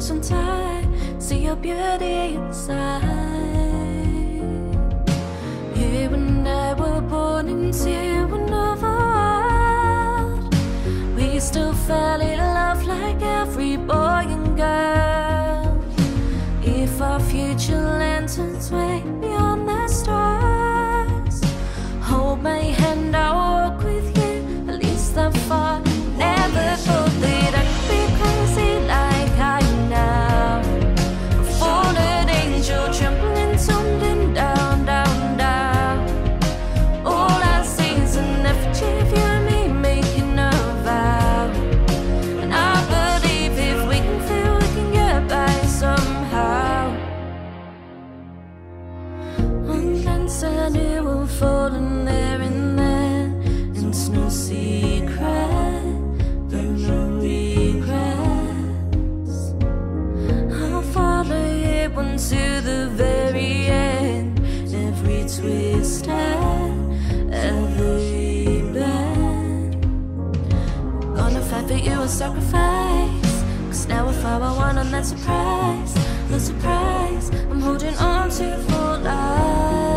frozen time. See your beauty inside. You and I were born into another world. We still fell in love like every boy and girl. If our future lanterns way beyond the stars, hold my hand, I'll walk with you, at least that far. Never thought that I could be crazy like I am now. A fallen angel trembling, tumbling down, down, down. All I see is an effigy of you and me making a vow. And I believe if we can feel, we can get by somehow. One glance I knew we'll fall in there and then. It's no secret, but no regrets. I'll follow you until the very end. Every twist and every bend. Gonna fight for you a sacrifice. Cause now we're far one and that surprise. No surprise, I'm holding on to for life.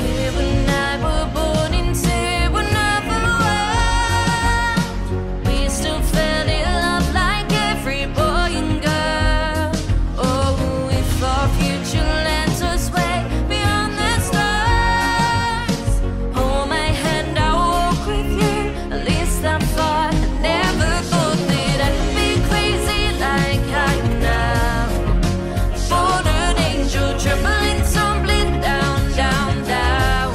You and I were born into another world. We still fell in love like every boy and girl. Oh, if our future lands us way beyond the stars, hold my hand, I'll walk with you, at least that far. I never thought that I could be crazy like I am now. Fallen angel trembling, tumbling down, down, down.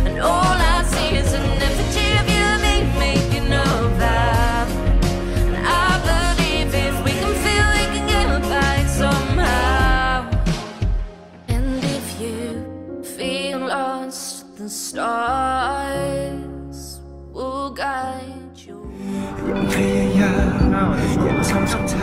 And all I see is an effigy of you and me making a vow. And I believe if we can feel, we can get by somehow. And if you feel lost, the stars will guide you. ยังพยายามยังทำทุกท